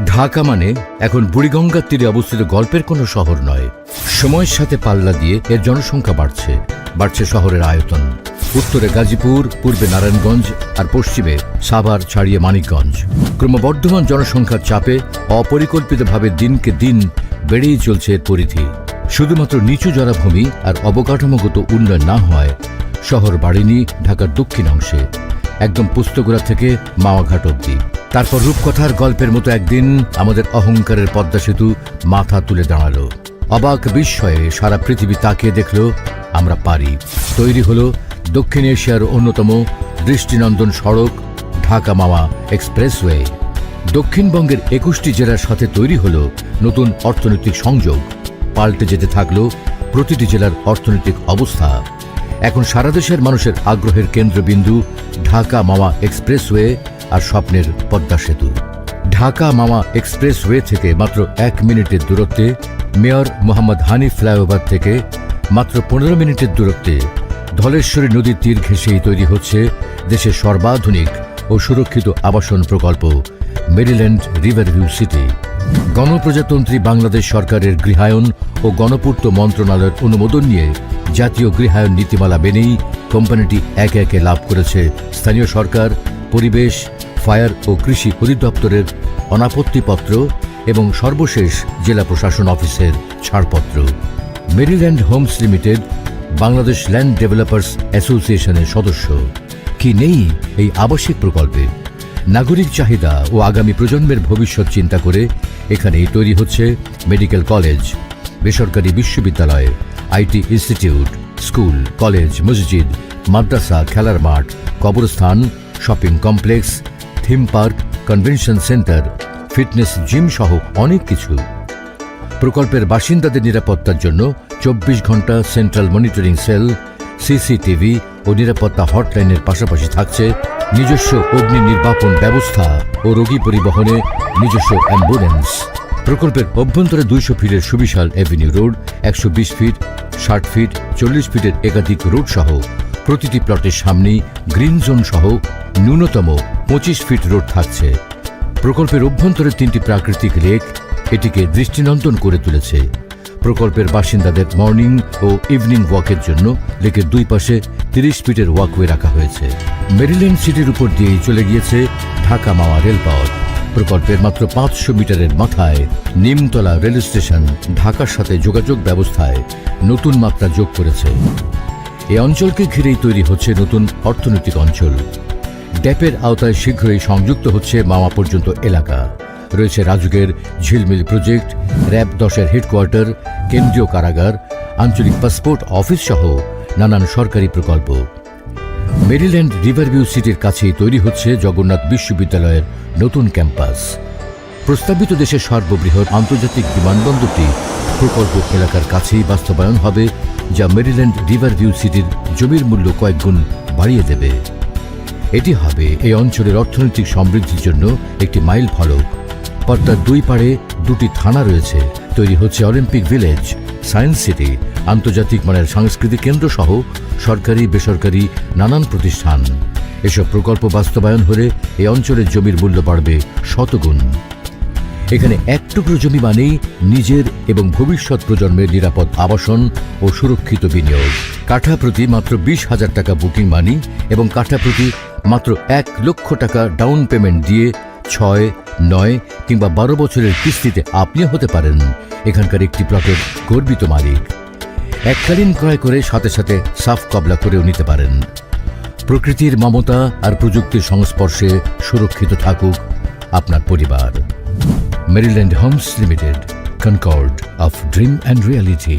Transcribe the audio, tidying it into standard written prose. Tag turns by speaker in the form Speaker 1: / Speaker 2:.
Speaker 1: ঢাকা মানে এখন বুড়িগঙ্গার তীরে অবস্থিত গল্পের কোনো শহর নয়। সময়ের সাথে পাল্লা দিয়ে এর জনসংখ্যা বাড়ছে শহরের আয়তন। উত্তরে গাজীপুর, পূর্বে নারায়ণগঞ্জ আর পশ্চিমে সাভার ছাড়িয়ে মানিকগঞ্জ। ক্রমবর্ধমান জনসংখ্যার চাপে অপরিকল্পিতভাবে দিনকে দিন বেড়েই চলছে এর পরিধি। শুধুমাত্র নিচু জলাভূমি আর অবকাঠামোগত উন্নয়ন না হয় শহর বাড়েনি ঢাকার দক্ষিণ অংশে, একদম পুস্তকরা থেকে মাওয়াঘাট অব্দি। তারপর রূপকথার গল্পের মতো একদিন আমাদের অহংকারের পদ্মা সেতু মাথা তুলে দাঁড়ালো। অবাক বিস্ময়ে সারা পৃথিবী তাকিয়ে দেখল আমরা পারি। তৈরি হলো দক্ষিণ এশিয়ার অন্যতম দৃষ্টিনন্দন সড়ক ঢাকা মাওয়া এক্সপ্রেসওয়ে। দক্ষিণবঙ্গের 21টি জেলার সাথে তৈরি হলো নতুন অর্থনৈতিক সংযোগ। পাল্টে যেতে থাকলো প্রতিটি জেলার অর্থনৈতিক অবস্থা। এখন সারা দেশের মানুষের আগ্রহের কেন্দ্রবিন্দু ঢাকা মাওয়া এক্সপ্রেসওয়ে আর স্বপ্নের পদ্মা সেতু। ঢাকা মাওয়া এক্সপ্রেসওয়ে থেকে মাত্র 1 মিনিটের দূরত্বে, মেয়র মোহাম্মদ হানিফ ফ্লাইওভার থেকে মাত্র 15 মিনিটের দূরত্বে ধলেশ্বরী নদীর তীর ঘেঁষেই তৈরি হচ্ছে দেশের সর্বাধুনিক ও সুরক্ষিত আবাসন প্রকল্প মেরিল্যান্ড রিভারভিউ সিটি। গণপ্রজাতন্ত্রী বাংলাদেশ সরকারের গৃহায়ন ও গণপূর্ত মন্ত্রণালয়ের অনুমোদন নিয়ে জাতীয় গৃহায়ন নীতিমালা মেনেই কোম্পানিটি একে একে লাভ করেছে স্থানীয় সরকার, পরিবেশ, ফায়ার ও কৃষি অধিদপ্তরের অনাপত্তিপত্র এবং সর্বশেষ জেলা প্রশাসন অফিসের ছাড়পত্র। Maryland homes limited Bangladesh land developers অ্যাসোসিয়েশনের সদস্য। কি নেই এই আবাসিক প্রকল্পে? নাগরিক চাহিদা ও আগামী প্রজন্মের ভবিষ্যৎ চিন্তা করে এখানেই তৈরি হচ্ছে মেডিকেল কলেজ, বেসরকারি বিশ্ববিদ্যালয়, আইটি ইনস্টিটিউট, স্কুল, কলেজ, মসজিদ, মাদ্রাসা, খেলার মাঠ, কবরস্থান, shopping complex, theme park, convention centre, fitness gym সহ অনেক কিছু। প্রকল্পের বাসিন্দাদের নিরাপত্তার জন্য 24 ঘন্টা সেন্ট্রাল মনিটরিং সেল, সিসিটিভি ও নিরাপত্তা হটলাইনের পাশাপাশি থাকছে নিজস্ব অগ্নি নির্বাপন ব্যবস্থা ও রোগী পরিবহনে নিজস্ব অ্যাম্বুলেন্স। প্রকল্পের অভ্যন্তরে 200 ফিটের সুবিশাল এভিনিউ রোড, 120 ফিট, 60 ফিট, 40 ফিটের একাধিক রোড সহ প্রতিটি প্লটের সামনেই গ্রিন জোন সহ ন্যূনতম 25 ফিট রোড থাকছে। প্রকল্পের অভ্যন্তরে 3টি প্রাকৃতিক লেক এটিকে দৃষ্টিনন্দন করে তুলেছে। প্রকল্পের বাসিন্দাদের মর্নিং ও ইভিনিং ওয়াকের জন্য লেকের দুই পাশে 30 ফিটের ওয়াকওয়ে রাখা হয়েছে। মেরিল্যান্ড সিটির উপর দিয়েই চলে গিয়েছে ঢাকা মাওয়া রেলপথ। প্রকল্পের মাত্র 500 মিটারের মাথায় নিমতলা রেল স্টেশন ঢাকার সাথে যোগাযোগ ব্যবস্থায় নতুন মাত্রা যোগ করেছে। এই অঞ্চলকে ঘিরেই তৈরি হচ্ছে নতুন অর্থনৈতিক অঞ্চল। ড্যাপের আওতায় শীঘ্রই সংযুক্ত হচ্ছে মাওয়া পর্যন্ত এলাকা। রয়েছে রাজুকের ঝিলমিল প্রজেক্ট, র‍্যাব 10-এর হেডকোয়ার্টার, কেন্দ্রীয় কারাগার, আঞ্চলিক পাসপোর্ট অফিস সহ নানান সরকারি প্রকল্প। মেরিল্যান্ড রিভারভিউ সিটির কাছেই তৈরি হচ্ছে জগন্নাথ বিশ্ববিদ্যালয়ের নতুন ক্যাম্পাস। প্রস্তাবিত দেশের সর্ববৃহৎ আন্তর্জাতিক বিমানবন্দরটি প্রকল্প এলাকার কাছেই বাস্তবায়ন হবে, যা মেরিল্যান্ড রিভারভিউ সিটির জমির মূল্য কয়েক গুণ বাড়িয়ে দেবে। এটি হবে এই অঞ্চলের অর্থনৈতিক সমৃদ্ধির জন্য একটি মাইল ফলক। পদ্মার দুই পাড়ে 2টি থানা রয়েছে। তৈরি হচ্ছে অলিম্পিক ভিলেজ, সায়েন্স সিটি, আন্তর্জাতিক মানের সাংস্কৃতিক কেন্দ্র সহ সরকারি বেসরকারি নানান প্রতিষ্ঠান। এসব প্রকল্প বাস্তবায়ন হলে এই অঞ্চলের জমির মূল্য বাড়বে শতগুণ। এখানে এক টুকরো জমি মানেই নিজের এবং ভবিষ্যৎ প্রজন্মের নিরাপদ আবাসন ও সুরক্ষিত বিনিয়োগ। কাঠা প্রতি মাত্র 20,000 টাকা বুকিং মানি এবং কাঠা প্রতি মাত্র 1 লক্ষ টাকা ডাউন পেমেন্ট দিয়ে 6, 9 কিংবা 12 বছরের কিস্তিতে আপনিও হতে পারেন এখানকার একটি প্লটের গর্বিত মালিক। এককালীন ক্রয় করে সাথে সাথে সাফ কবলা করেও নিতে পারেন। প্রকৃতির মমতা আর প্রযুক্তির সংস্পর্শে সুরক্ষিত থাকুক আপনার পরিবার। Maryland homes limited, concord of dream and reality.